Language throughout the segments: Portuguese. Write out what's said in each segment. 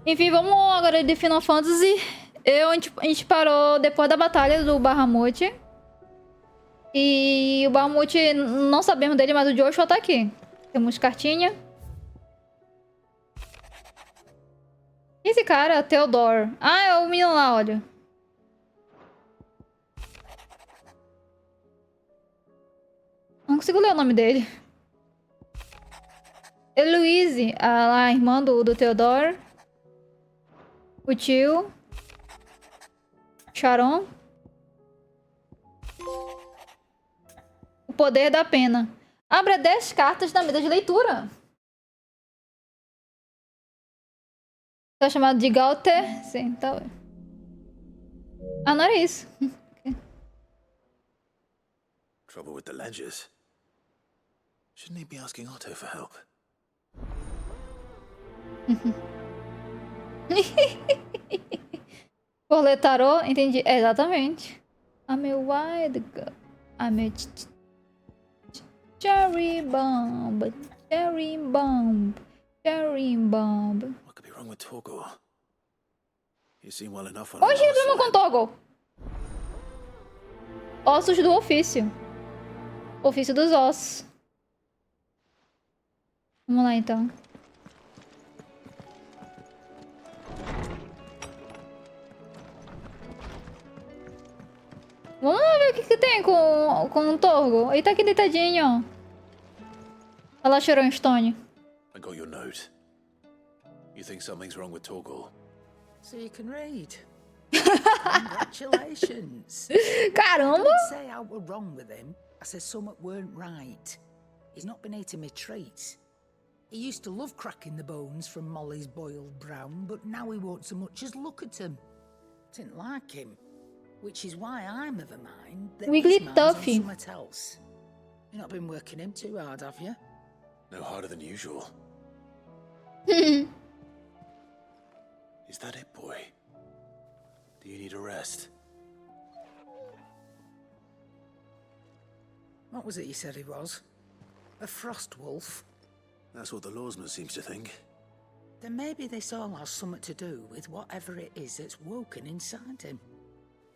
Enfim, vamos agora de Final Fantasy. A gente parou depois da batalha do Bahamut. E o Bahamut, não sabemos dele, mas o Joshua tá aqui. Temos cartinha. Esse cara, Theodore. Ah, é o menino lá, olha. Não consigo ler o nome dele. Heloise, a irmã do Theodore. O tio. Sharon. O poder da pena. Abra 10 cartas na mesa de leitura. Tá chamado de Galter? Sim, tá. Ah, não era isso. Trouble with the ledgers. Shouldn't he be asking Otto for help? Coletarô, entendi. É, exatamente. I'm a wild girl. I'm a cherry bomb. Cherry bomb. Cherry bomb. What could be wrong with Torgor? You seem well enough on Hoje vamos com Toggle. Ossos do ofício. Ofício dos ossos. Vamos lá, então. Vamos lá ver o que tem com o Torgo. Ele tá aqui deitadinho, ó. Olha lá, Sharon Stone. I got your note. You think something's wrong with Torgor? So you can read. Congratulations. Caramba! I didn't say I were wrong with him. I said something weren't right. He's not been eating me treats. He used to love cracking the bones from Molly's boiled brown, but now he won't so much as look at them. Didn't like him. Which is why I'm of a mind that Wiggly his mind's Tuffy. on something else. You've not been working him too hard, have you? No harder than usual. Is that it, boy? Do you need a rest? What was it you said he was? A frost wolf? That's what the lawsman seems to think. Then maybe this all has something to do with whatever it is that's woken inside him.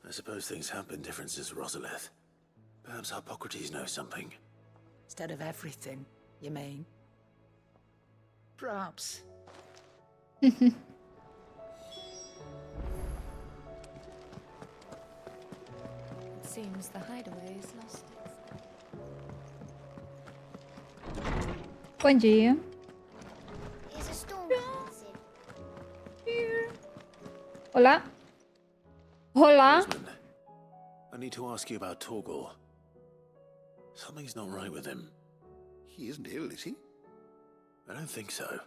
I suppose things have been different since Rosalith. Perhaps Hippocrates knows something. Instead of everything, you mean? Perhaps. It seems the hideaway is lost. Bom dia. Is a storm Olá. Olá. Lawsman, I need to ask you about Torgor. Something's not right with him. He isn't ill, is he? I don't think so.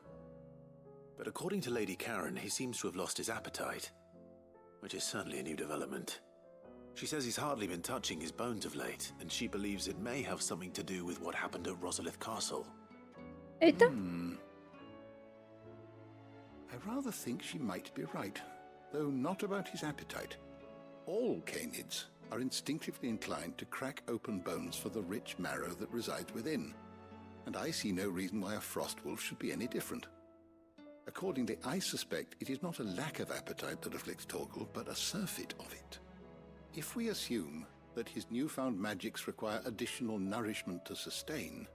But according to Lady Karen, he seems to have lost his appetite, which is certainly a new development. She says he's hardly been touching his bones of late, and she believes it may have something to do with what happened at Rosalith Castle. Eita. I rather think she might be right, though not about his appetite. All canids are instinctively inclined to crack open bones for the rich marrow that resides within, and I see no reason why a frost wolf should be any different. Accordingly, I suspect it is not a lack of appetite that afflicts Torgal, but a surfeit of it. If we assume that his newfound magics require additional nourishment to sustain,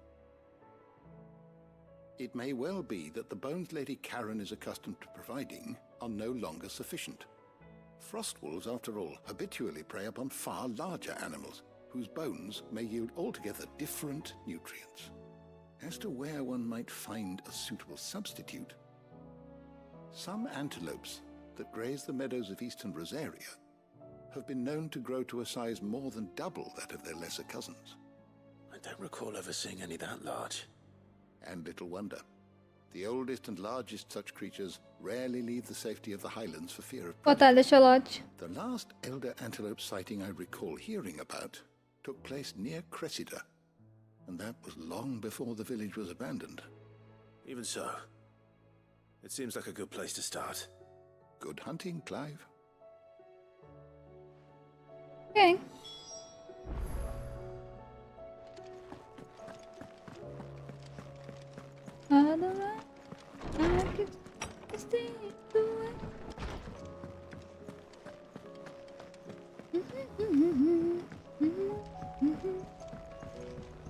it may well be that the bones Lady Karen is accustomed to providing are no longer sufficient. Frost wolves, after all, habitually prey upon far larger animals, whose bones may yield altogether different nutrients. As to where one might find a suitable substitute, some antelopes that graze the meadows of eastern Rosaria have been known to grow to a size more than double that of their lesser cousins. I don't recall ever seeing any that large. And little wonder. The oldest and largest such creatures rarely leave the safety of the highlands for fear of Batalha predators. Xolote. The last elder antelope sighting I recall hearing about took place near Cressida, and that was long before the village was abandoned. Even so, it seems like a good place to start. Good hunting, Clive. Ok.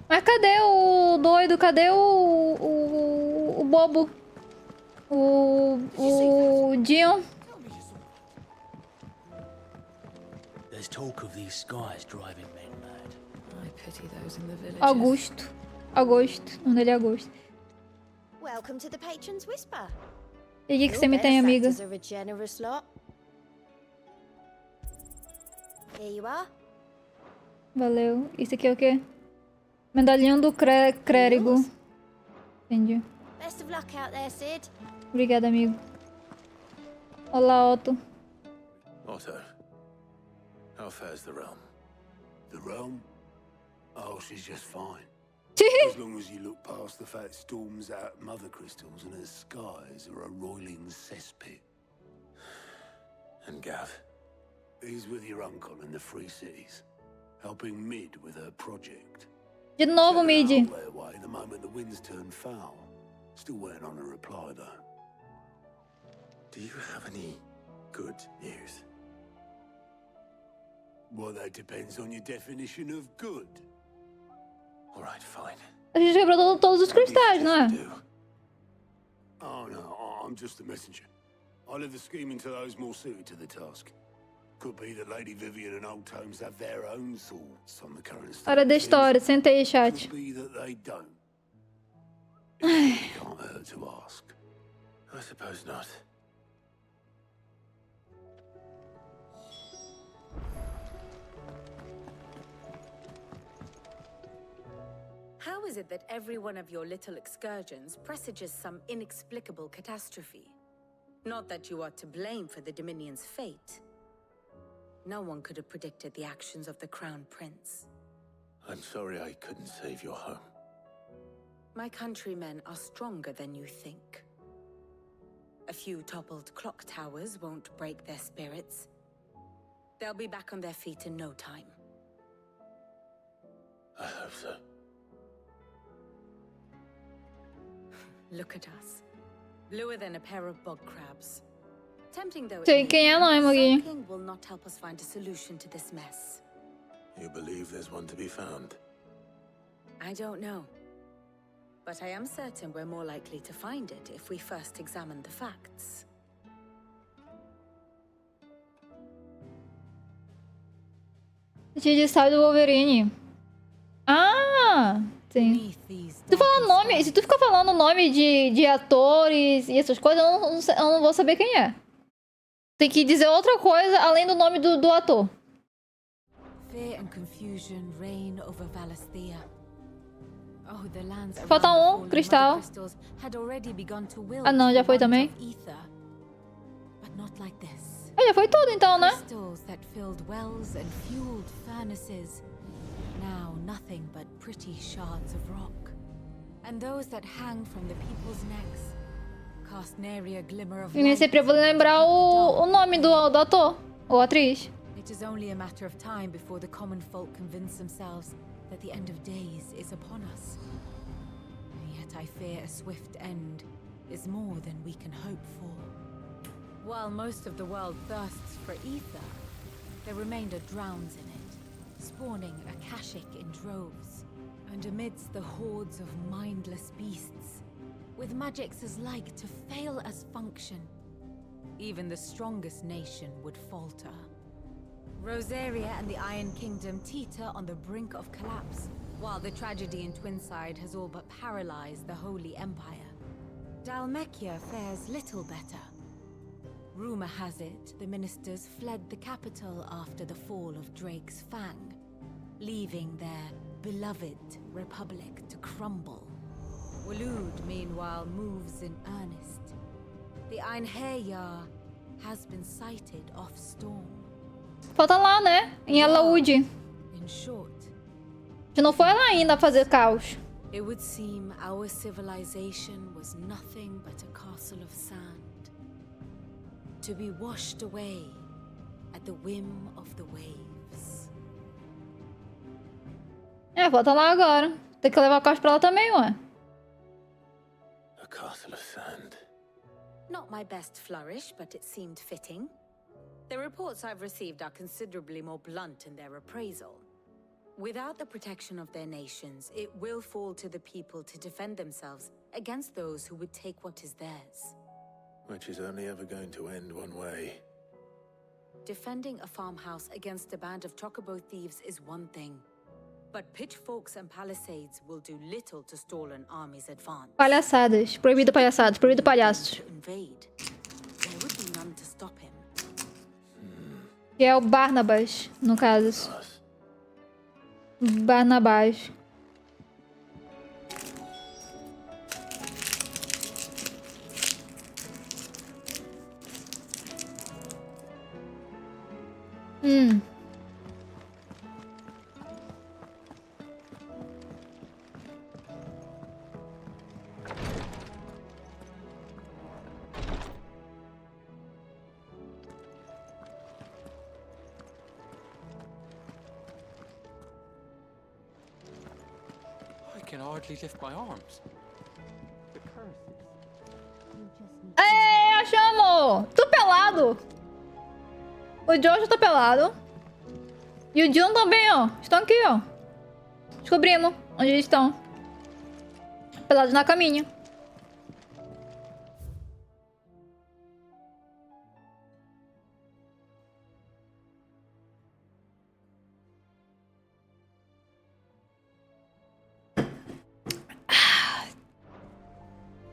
Mas cadê o doido? Cadê o bobo? O Dion? There's talk of these skies driving men mad. I pity those in the villages. Augusto. O nome dele é Augusto. Welcome to the Patron's Whisper. E o que você me tem, amiga? Are a generous lot. Here you are. Valeu. Isso aqui é o quê? Medalhão do Clérigo. Entendi. Best of luck out there, Sid. Obrigada, amigo. Olá, Otto. Otto, how fares the realm? The realm? Oh, she's just fine. As long as you look past the fat storms out at mother crystals and her skies are a roiling cesspit. And Gav? He's with your uncle in the Free Cities, helping Mid with her project. De novo, Mid. Out their way the moment the winds turn foul. Still waiting on a reply, though. Do you have any good news? Well, that depends on your definition of good. All right, fine. A gente quebrou todos os cristais, não é? Oh, no, I'm just a messenger. I leave the scheming to those more suited to the task. Could be that Lady Vivian and Old Tomes have their own thoughts on the current state. Hora da história. Senta aí, chat. Could be that they don't. It can't hurt to ask. I suppose not. How is it that every one of your little excursions presages some inexplicable catastrophe? Not that you are to blame for the Dominion's fate. No one could have predicted the actions of the Crown Prince. I'm sorry I couldn't save your home. My countrymen are stronger than you think. A few toppled clock towers won't break their spirits. They'll be back on their feet in no time. I hope so. Look at us. Bluer than a pair of bog crabs. Tempting though it Sei may quem é be, não, Maguinho. sulking will not help us find a solution to this mess. You believe there's one to be found? I don't know. But I am certain we're more likely to find it if we first examine the facts. A gente sabe do Wolverine. Ah, sim. Beneath these Tu fala darkened nome, se skies, tu ficar falando nome de atores e essas coisas, eu não vou saber quem é. Tem que dizer outra coisa além do nome do ator. fear and confusion reign over Valisthea. Oh, the lands around Falta the um, fallen cristal. mother crystals had already begun to wilt Ah, não, já the foi want também. of ether. But not like this. Ah, já foi tudo então, né? Crystals that filled wells and fueled furnaces. Now nothing but pretty shards of rock. And those that hang from the people's necks cast nary a glimmer of E nem light. sempre eu vou lembrar o nome do ator ou atriz. It is only a matter of time before the common folk convince themselves that the end of days is upon us. Yet I fear a swift end is more than we can hope for. While most of the world thirsts for ether, the remainder drowns in it, spawning Akashic in droves. And amidst the hordes of mindless beasts, with magics as like to fail as function, even the strongest nation would falter. Rosaria and the Iron Kingdom teeter on the brink of collapse, while the tragedy in Twinside has all but paralyzed the Holy Empire. Dalmekia fares little better. Rumor has it the ministers fled the capital after the fall of Drake's Fang, leaving their beloved republic to crumble. Waloed, meanwhile, moves in earnest. The Einherjar has been sighted off Storm. Falta lá, né? Em Alaúde. In short, A gente não foi lá ainda fazer caos. it would seem our civilization was nothing but a castle of sand, to be washed away at the whim of the waves. Falta lá agora. Tem que levar o caos pra lá também, ué. A castle of sand. Not my best flourish, but it seemed fitting. The reports I've received are considerably more blunt in their appraisal. Without the protection of their nations, it will fall to the people to defend themselves against those who would take what is theirs. Which is only ever going to end one way. Defending a farmhouse against a band of chocobo thieves is one thing, but pitchforks and palisades will do little to stall an army's advance. Palhaçadas. Proibido palhaçadas. Proibido palhaços. To invade, there would be none to stop him. Que é o Barnabas, no caso. Barnabás. I can hardly lift my arms. Ei, achamos! Tô pelado! O Jojo tá pelado. E o Jun também, ó. Estão aqui, ó. Descobrimos onde eles estão. Pelados na caminha.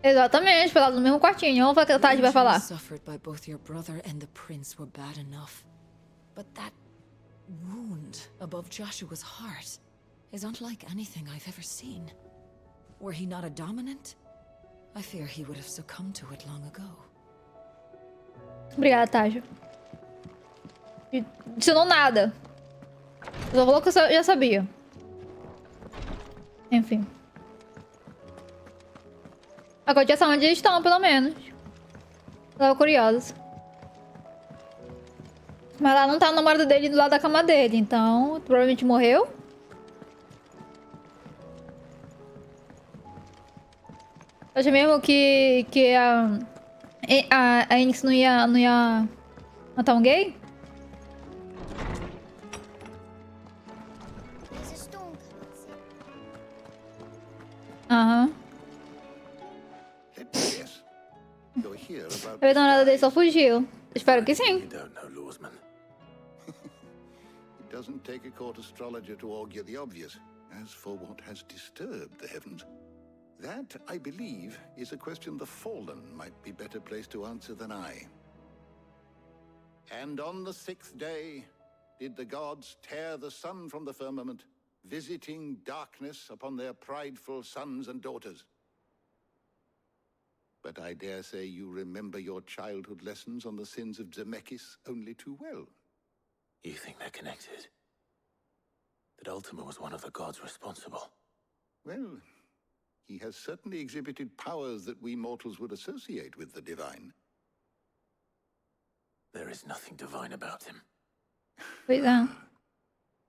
Exatamente, pelados no mesmo quartinho. Vamos ver o que a Tati vai falar. Suffered by both your brother and the prince were bad enough. But that wound above Joshua's heart is unlike anything I've ever seen. Were he not a dominant, I fear he would have succumbed to it long ago. Obrigada, Tati. Ensinou nada. Só falou que eu já sabia. Enfim. Agora já sabe onde eles estão, pelo menos. Tava curiosa. Mas lá não tá o namorado dele do lado da cama dele, então provavelmente morreu. Acho mesmo que a Enix não ia matar um gay? There's a storm coming soon. Aham. Let me guess. You're here about A namorada dele só fugiu. Espero que sim. You don't know, Lawsman. It doesn't take a court astrologer to augur the obvious. As for what has disturbed the heavens, that, I believe, is a question the Fallen might be better placed to answer than I. And on the 6th day did the gods tear the sun from the firmament, visiting darkness upon their prideful sons and daughters. But I dare say you remember your childhood lessons on the sins of Zemeckis only too well. You think they're connected? That Ultima was one of the gods responsible? Well, he has certainly exhibited powers that we mortals would associate with the divine. There is nothing divine about him. Pois é.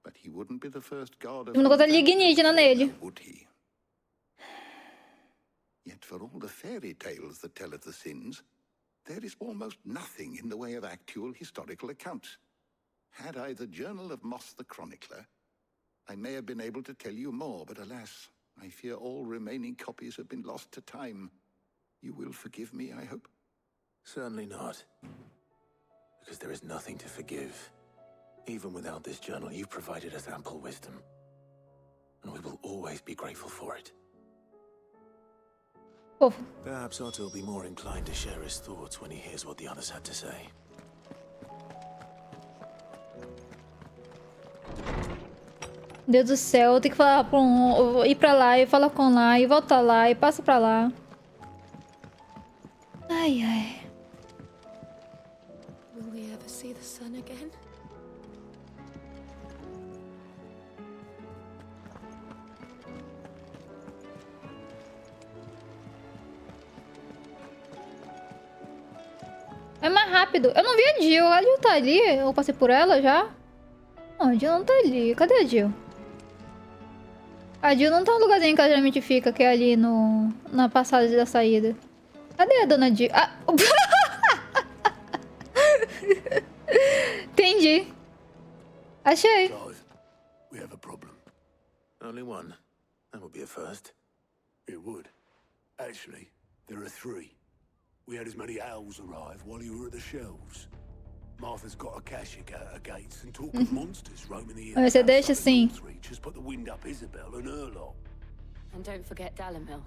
But he wouldn't be the first god of Tem uma coisa alienígena nele. would he? Yet for all the fairy tales that tell of the sins, there is almost nothing in the way of actual historical accounts. Had I the Journal of Moss the Chronicler, I may have been able to tell you more, but alas, I fear all remaining copies have been lost to time. You will forgive me, I hope? Certainly not. Because there is nothing to forgive. Even without this journal, you've provided us ample wisdom. And we will always be grateful for it. Fofo. Perhaps Otto will be more inclined to share his thoughts when he hears what the others had to say. Deus do céu, eu tenho que falar pra ir pra lá e falar com lá e voltar lá e passa pra lá. Ai, ai. Will we ever see the sun again? É mais rápido. Eu não vi a Jill. A Jill tá ali. Eu passei por ela já. Não, a Jill não tá ali. Cadê a Jill? A Jill não tá no lugarzinho que ela geralmente fica, que é ali no... na passagem da saída. Cadê a dona Jill? Ah. Entendi. Achei. Guys, we have a problem. Only one. That would be a first. It would. Actually, there are three. We had as many owls arrive while you were at the shelves. Martha's got a Akashic out her gates and talk of monsters roaming the air. Você deixa assim. Just put the wind up Isabel and her lot. And don't forget Dalimil.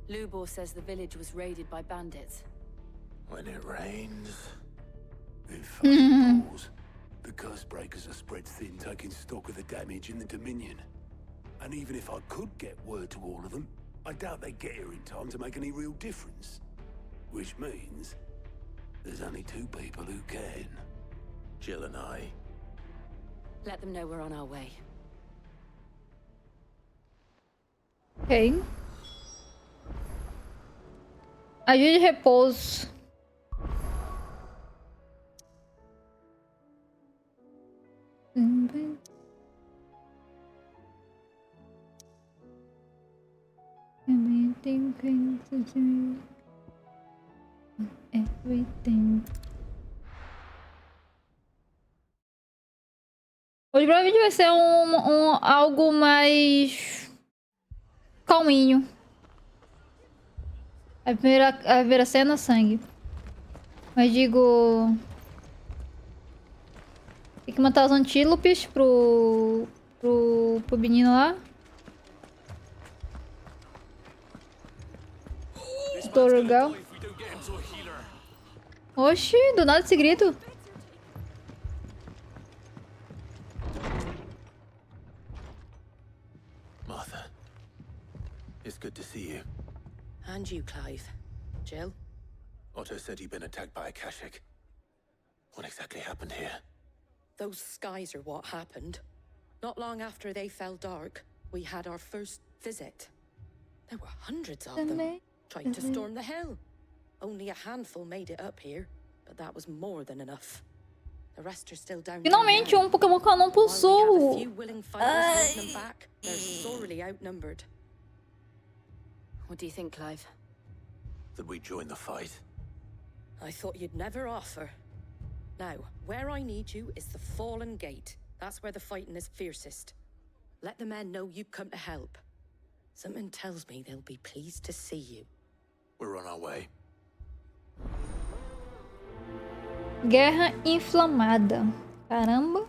Lubor says the village was raided by bandits. When it rains... It fucking pours. The curse breakers are spread thin, taking stock of the damage in the Dominion. And even if I could get word to all of them, I doubt they'd get here in time to make any real difference. Which means there's only two people who can. Jill and I. Let them know we're on our way. Ok. Ajude de repouso. Everything. Hoje provavelmente vai ser algo mais calminho. A primeira cena, sangue. Mas digo... Tem que matar os antílopes pro menino lá. Tô legal. Oxi, do nada esse grito. Martha, it's good to see you. And you, Clive. Jill? Otto said you'd been attacked by a Akashic. What exactly happened here? Those skies are what happened. Not long after they fell dark, we had our first visit. There were hundreds of them, trying to storm the hill. Only a handful made it up here, but that was more than enough. The rest are still down there. Finalmente Pokémon que eu não pulsou. While we have a few willing fighters holding them back, they're sorely outnumbered. What do you think, Clive? That we join the fight? I thought you'd never offer. Now, where I need you is the Fallen Gate. That's where the fighting is fiercest. Let the men know you've come to help. Something tells me they'll be pleased to see you. We're on our way. Guerra inflamada. Caramba.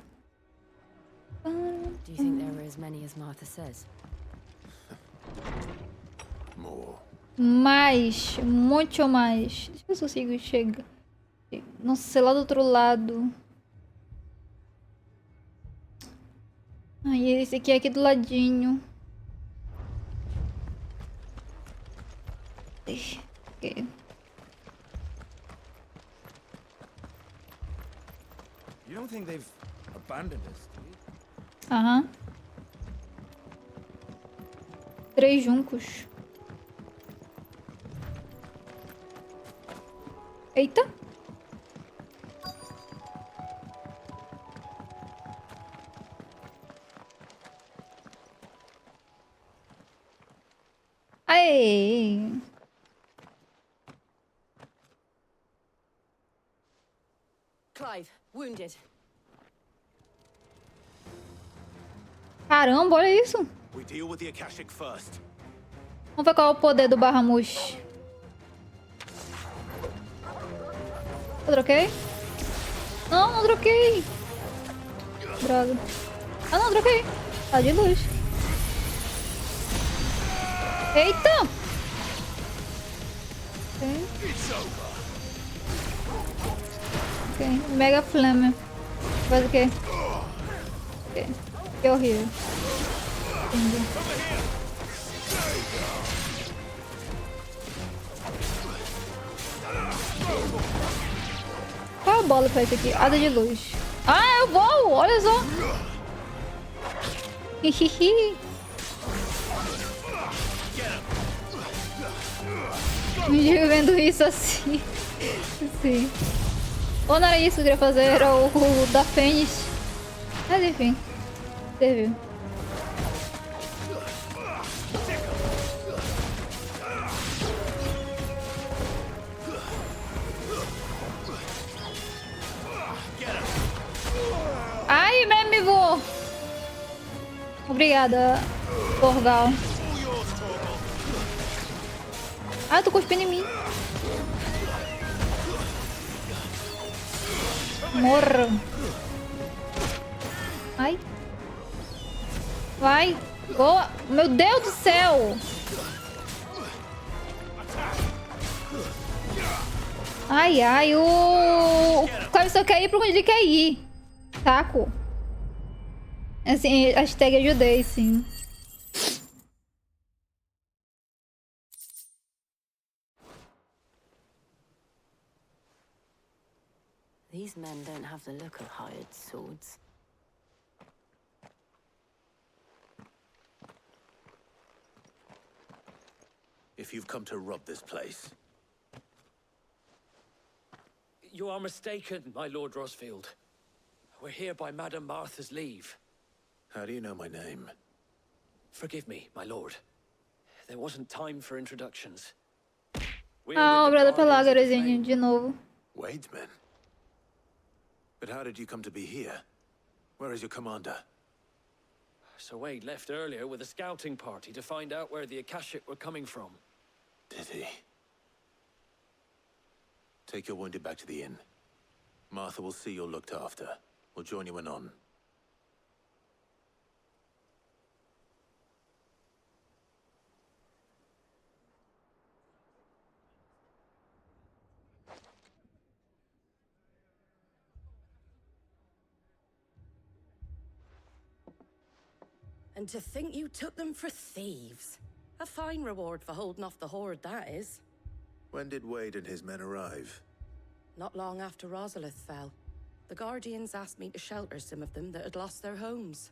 Do you think there were as many as Martha says? More. Mais. Muito mais. Deixa eu ver se eu consigo chegar. Nossa, sei lá do outro lado. Ai, esse aqui é aqui do ladinho. Ok. You don't think they've abandoned us, do you? Aham. 3 juncos. Eita. Aê. Clive, wounded. Caramba, olha isso. We deal with the Akashic first. Vamos ver qual é o poder do Barramush. Eu troquei? Não, não troquei. Droga. Ah, não, troquei. Tá de luz. Eita! Ok. Mega Flame. Faz o quê? Ok. Que horrível. Qual é a bola pra isso aqui? Asa de luz. Ah, eu vou! Olha só! Hihihi. Me digo vendo isso assim. Sim. Ou não era isso que eu queria fazer, era o da Fênix. Mas enfim. Serviu. Ai, me voou. Obrigada, Porgal. Ah, eu tô cuspindo em mim. Morra. Ai. Vai. Boa. Meu Deus do céu. Ai, ai. O Caio só quer ir pra onde ele quer ir. Saco. Assim, hashtag ajudei, sim. These men don't have the look of hired swords. If you've come to rob this place. You are mistaken, my Lord Rosfield. We're here by Madame Martha's leave. How do you know my name? Forgive me, my lord. There wasn't time for introductions. Ah, obrigada pela garozinha de novo. Wade's men? But how did you come to be here? Where is your commander? Sir Wade left earlier with a scouting party to find out where the Akashic were coming from. Did he? Take your wounded back to the inn. Martha will see you're looked after. We'll join you anon. And to think you took them for thieves. A fine reward for holding off the horde, that is. When did Wade and his men arrive? Not long after Rosalith fell. The Guardians asked me to shelter some of them that had lost their homes.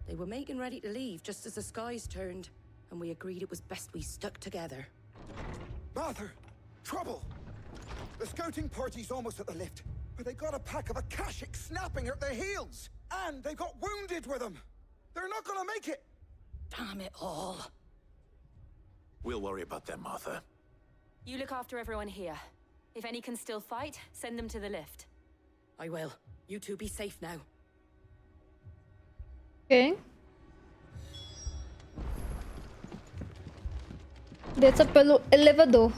They were making ready to leave just as the skies turned, and we agreed it was best we stuck together. Martha! Trouble! The scouting party's almost at the lift, but they got a pack of Akashic snapping at their heels! And they got wounded with them! They're not gonna make it! Damn it all. We'll worry about them, Martha. You look after everyone here. If any can still fight, send them to the lift. I will. You two be safe now. Ok. Desça pelo elevador.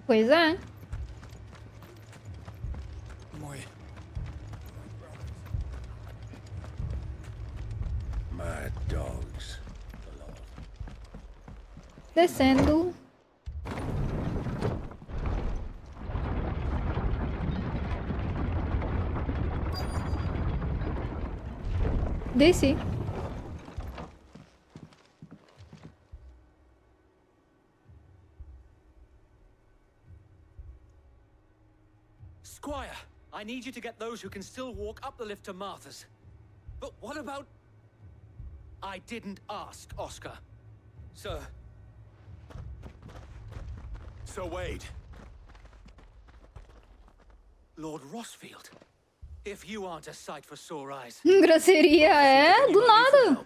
Pois é. Mad dogs. Descendo. Desci. Squire, I need you to get those who can still walk up the lift to Martha's. But what about... I didn't ask, Oscar. Sir. Sir Wade. Lord Rosfield. If you aren't a sight for sore eyes. Grosseria, é? Do nada.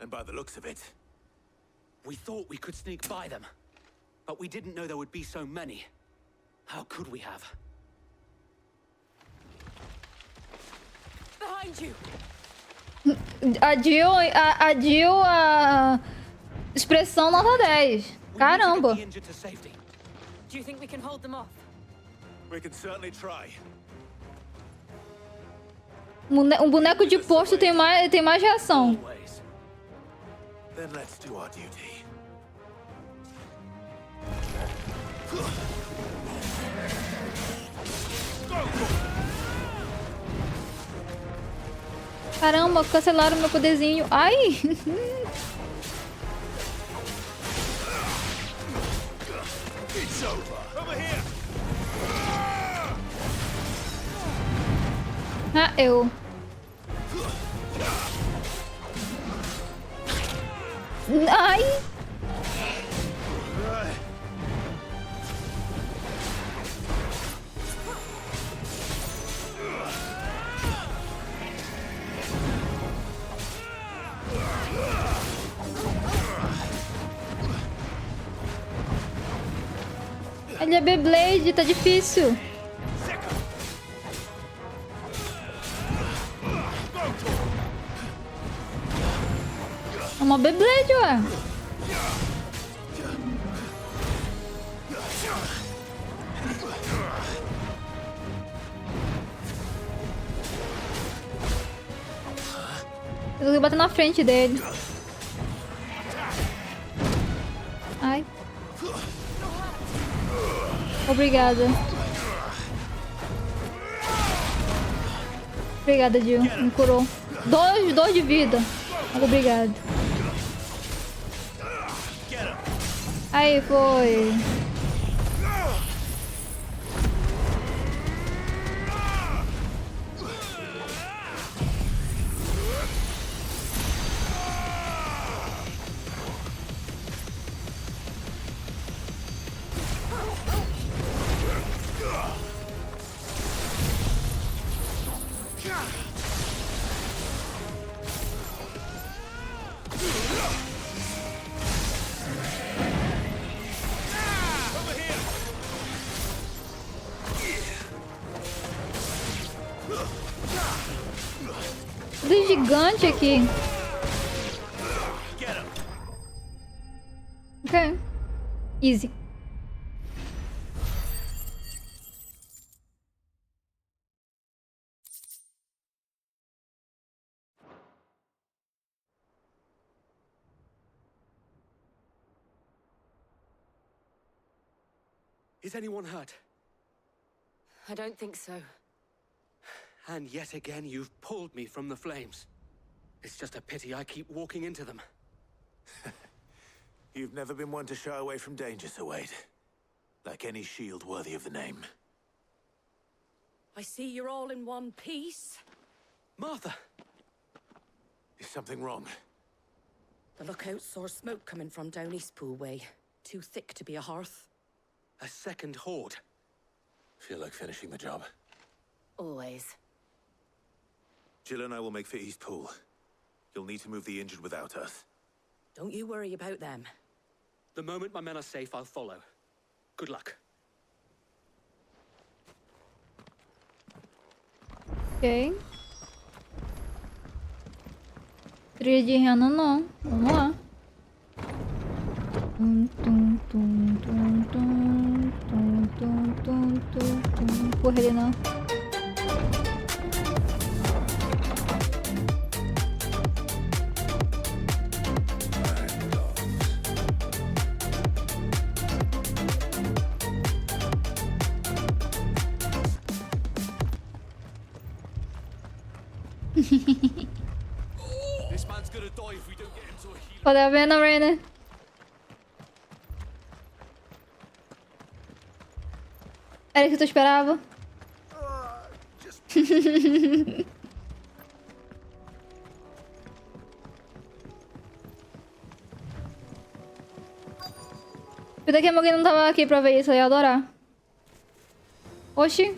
And by the looks of it, we thought we could sneak by them, but we didn't know there would be so many. How could we have? Behind you. Adiu a expressão nota 10. Caramba. Do you think we can hold them off? we can certainly try. Um boneco de posto tem mais reação. Then let's do our duty. Caramba, cancelaram meu poderzinho. Ai! Ah, eu. Ai! Ele é Beyblade, tá difícil. É uma Beyblade, ué. Eu vou bater na frente dele. Ai. Obrigada. Obrigada, Jill. Me curou. Dois de vida. Obrigado. Aí, foi. Tudo gigante aqui. Ok. Easy. Is anyone hurt? I don't think so. And yet again, you've pulled me from the flames. It's just a pity I keep walking into them. You've never been one to shy away from danger, Sir Wade. Like any shield worthy of the name. I see you're all in one piece. Martha! Is something wrong? The lookout saw smoke coming from down Eastpool way. Too thick to be a hearth. A second horde. Feel like finishing the job. Always. Jill and I will make for Eastpool. You'll need to move the injured without us. Don't you worry about them. The moment my men are safe, I'll follow. Good luck. Ok. Trilha de rena não. Vamos lá. Porra, ele não. Pode haver na Rainer. Era o que tu esperava? Cuida que alguém não tava aqui pra ver isso, eu ia adorar. Oxi.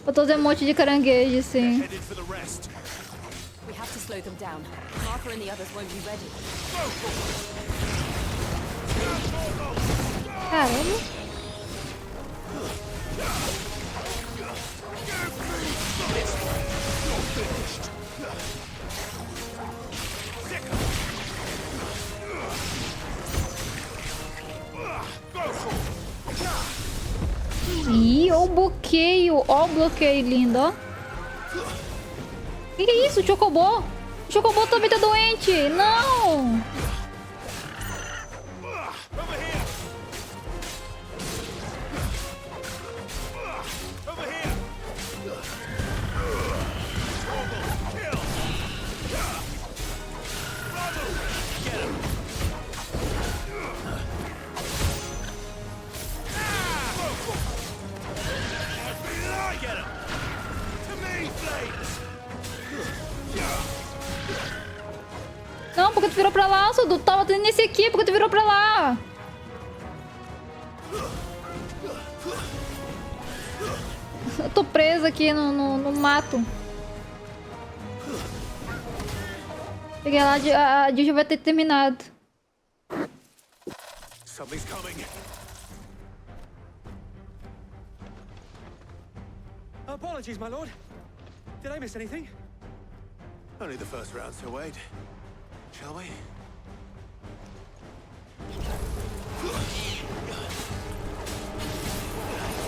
Botou os emotes de caranguejo, sim. We have to slow them down. Martha and the others won't be ready. Caramba. Ih, ó o bloqueio. Ó o bloqueio lindo, ó. Que é isso? Chocobó? O Chocobó também tá doente. Não! tu virou pra lá, Sudu? Tu tava nesse aqui, porque tu virou pra lá? Eu tô presa aqui no mato. Cheguei lá, a Jill já vai ter terminado. Something's coming. Apologies, my lord. Did I miss anything? Only the first round, so wait. Shall we?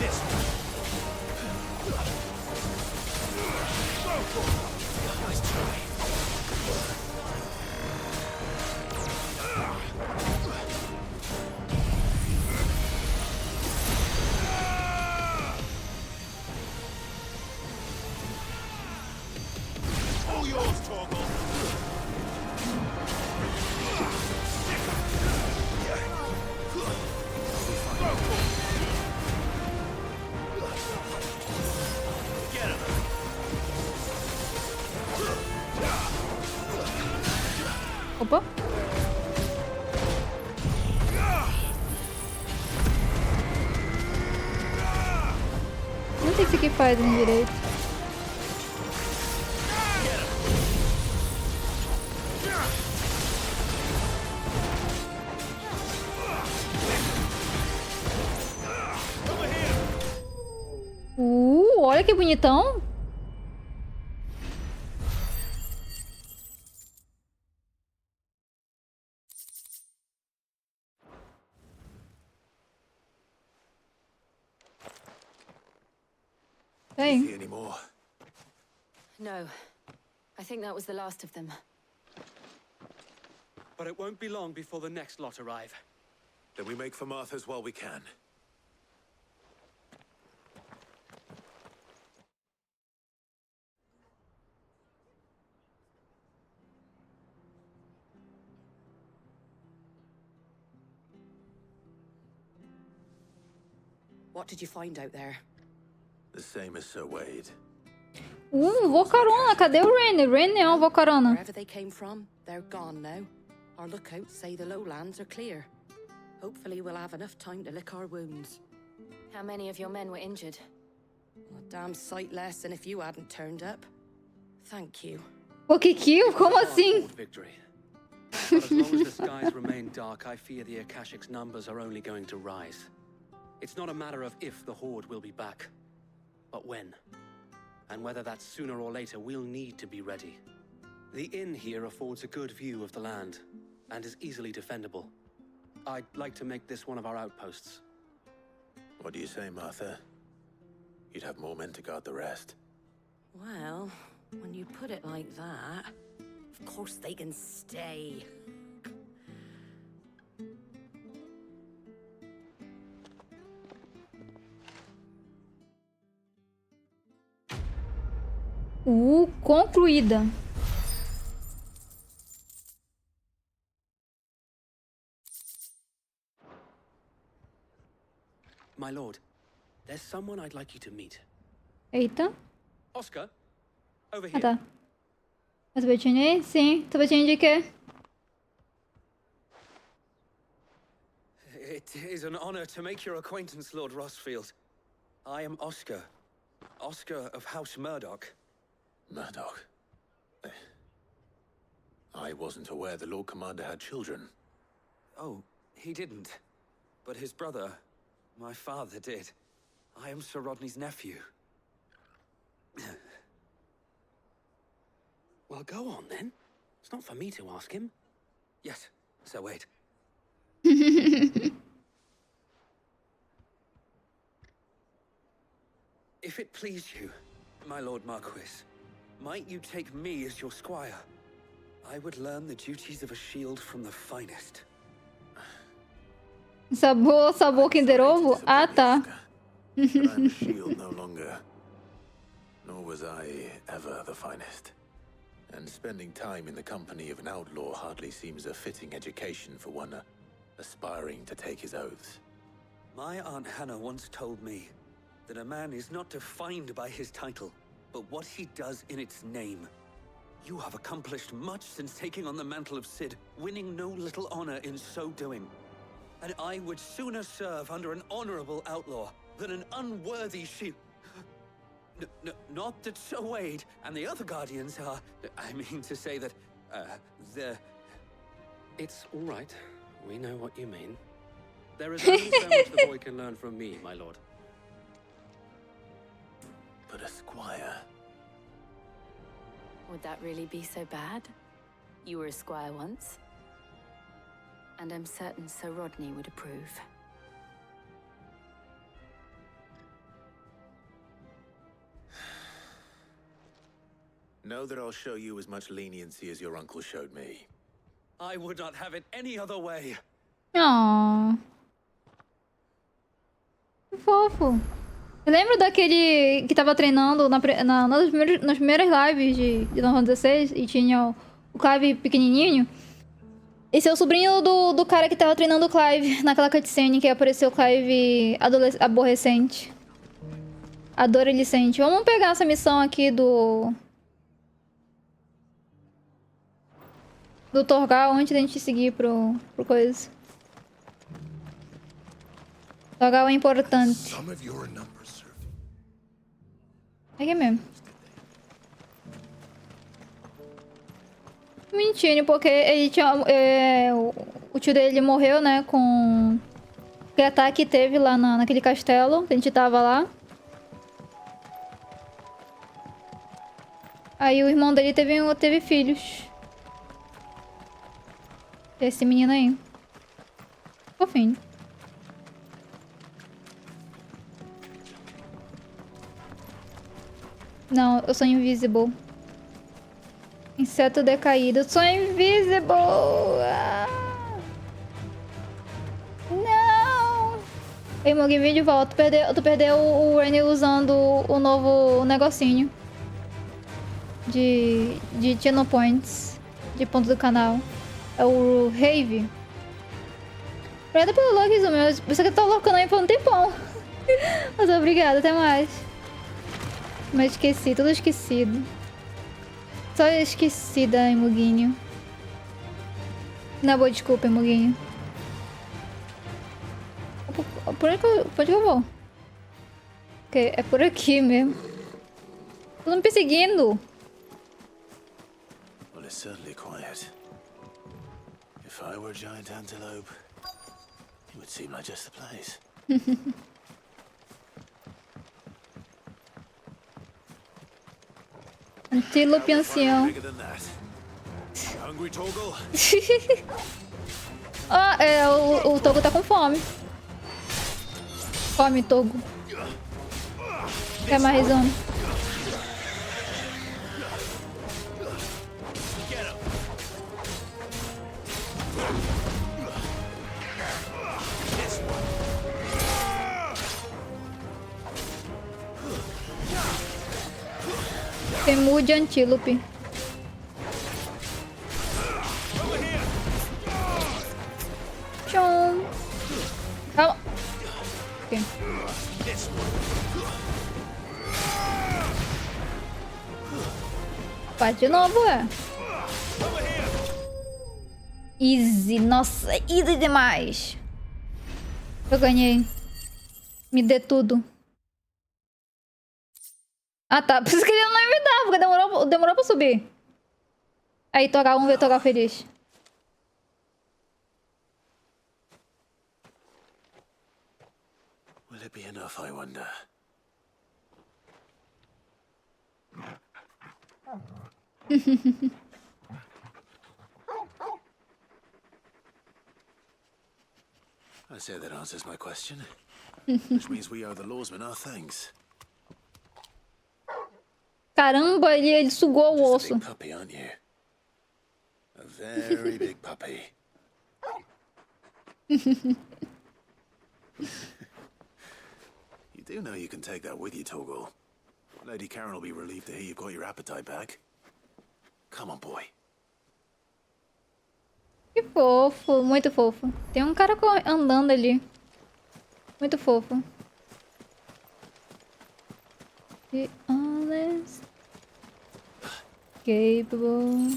This. Nice try. All yours, Torgal. Get him. Opa. Não sei o que faz direito. Olha que bonitão. Hey. See any more? No. I think that was the last of them. But it won't be long before the next lot arrive. Then we make for Martha's while we can. What did you find out there? The same as Sir Wade. Vou carona. Cadê o Rainy? Rainy não, vou carona. Wherever they came from, they're gone now. Our lookouts say the lowlands are clear. Hopefully we'll have enough time to lick our wounds. How many of your men were injured? A damn sight less than if you hadn't turned up. Thank you. O que? Como assim? Victory. But as long as the skies remain dark, I fear the Akashic's numbers are only going to rise. It's not a matter of if the Horde will be back, but when. And whether that's sooner or later, we'll need to be ready. The inn here affords a good view of the land, and is easily defendable. I'd like to make this one of our outposts. What do you say, Martha? You'd have more men to guard the rest. Well, when you put it like that, of course they can stay. Concluída. My lord, there's someone I'd like you to meet. Eita. Oscar, over Ah, here. tá. Mas o Betinho aí? Sim. Sabetinho de quê? It is an honor to make your acquaintance, Lord Rossfield. I am Oscar. Oscar of House Murdoch. Murdoch? I wasn't aware the Lord Commander had children. Oh, he didn't. But his brother, my father, did. I am Sir Rodney's nephew. Well, go on, then. It's not for me to ask him. Yes, Sir Wade. If it please you, my Lord Marquis, might you take me as your squire? I would learn the duties of a shield from the finest. Sabor Kinder Ovo? Ah, tá. But I'm a shield no longer. Nor was I ever the finest. And spending time in the company of an outlaw hardly seems a fitting education for one aspiring to take his oaths. My Aunt Hannah once told me that a man is not defined by his title, but what he does in its name. You have accomplished much since taking on the mantle of Sid, winning no little honor in so doing. And I would sooner serve under an honorable outlaw than an unworthy shield. Not that Sir Wade and the other Guardians are... I mean to say that, they're... It's all right. We know what you mean. There is only so much the boy can learn from me, my lord. But a squire... Would that really be so bad? You were a squire once. And I'm certain Sir Rodney would approve. Know that I'll show you as much leniency as your uncle showed me. I would not have it any other way. Oh. Que fofo. Eu lembro daquele que tava treinando nas primeiras lives de 2016 e tinha o Clive pequenininho. Esse é o sobrinho do cara que tava treinando o Clive naquela cutscene que apareceu o Clive aborrecente. Adolescente. Vamos pegar essa missão aqui do Torgal antes da gente seguir pro coisa. Torgal é importante. Aqui mesmo. Mentira, porque ele tinha... o tio dele morreu, né? Com... o ataque que teve lá naquele castelo. Que a gente tava lá. Aí o irmão dele teve filhos. Esse menino aí. Fofinho. Não, eu sou invisible. Inseto decaído. Eu sou invisible! Ah. Não! Ei, Mugi, vem de volta. Tu perdeu o Rainy usando o novo negocinho. De channel points. De ponto do canal. É o Rave. Obrigada pelo like, meu. Você que tá loucando aí por um tempão. Mas obrigada, até mais. Mas esqueci, tudo esquecido. Só esquecida, Muguinho. Na boa, desculpa, Muguinho. Por onde eu vou? Ok, é por aqui mesmo. Tô me perseguindo. Well, it's certainly quiet. If I were a giant antelope, it would seem like just the place. Antílope ancião. O Togo tá com fome. Come, Togo. Quer mais um? Temu de antílope. Tchum. Calma. Ok. Bate de novo, Easy. Nossa, easy demais. Eu ganhei. Me dê tudo. Ah, tá. Por isso que ele não ia me dar, porque demorou pra subir. Aí, vamos ver Torgal feliz. Will it be enough, I wonder? I say that answers my question. Which means we owe the lawsman our thanks. Caramba, ele sugou o osso. A big puppy, aren't you? A very big puppy. You do know you can take that with you, Torgal. Lady Karen will be relieved to hear you've got your appetite back. Come on, boy. Que fofo, muito fofo. Tem um cara andando ali. Muito fofo. Be honest. capable.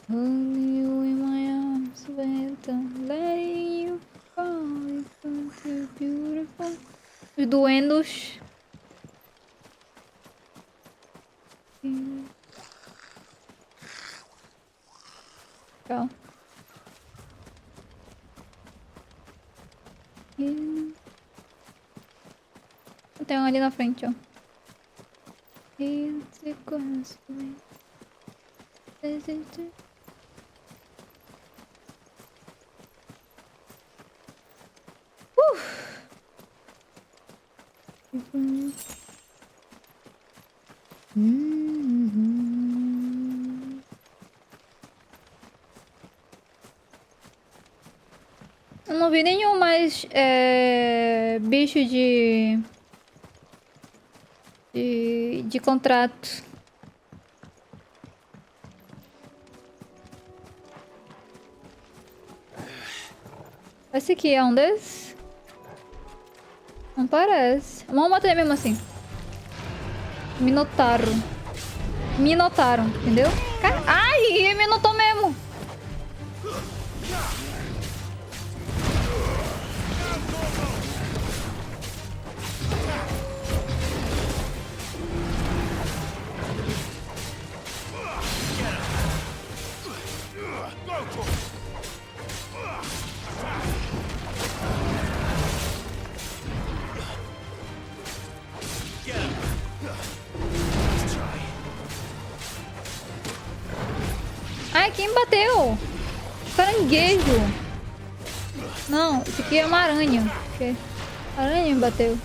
Holding you in my arms, but I'm letting you fall. It's so beautiful. Os duendos. Tchau. Tem um ali na frente, ó. Eu não vi nenhum mais bicho de contrato. Esse aqui é um desses? Não parece. Vamos matar mesmo assim. Minotauro. Minotauro, entendeu? Ai, me notou mesmo. Ai, quem me bateu? Caranguejo. Não, esse aqui é uma aranha. A aranha me bateu.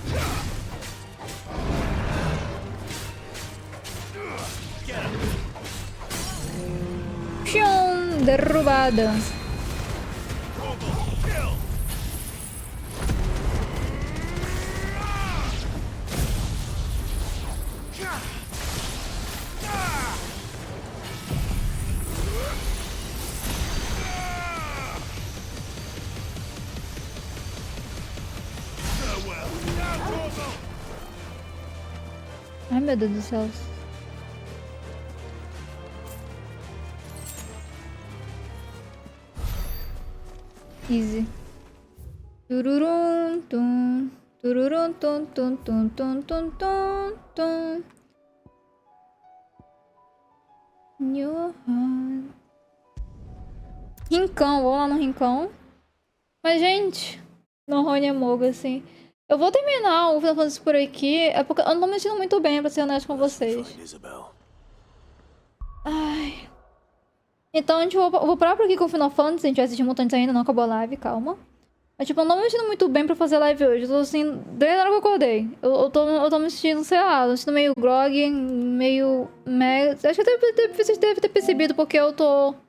Pium, derrubada. Ai, meu Deus do céu. Easy. Tururum, tum. Tururum, tum, tum, tum, tum, tum, tum, tum. Your heart. Rincão, vamos lá no rincão. Mas, gente, no Rony Amoga, assim... Eu vou terminar o Final Fantasy por aqui, é porque eu não tô me sentindo muito bem, pra ser honesto com vocês. Ai. Então, a gente vou parar por aqui com o Final Fantasy, a gente vai assistir Mutantes ainda, não acabou a live, calma. Mas, tipo, eu não tô me sentindo muito bem pra fazer live hoje, eu tô assim, desde a hora que eu acordei. Eu tô me sentindo, sei lá, me sentindo meio groggy, meio... Acho que vocês devem ter percebido porque eu tô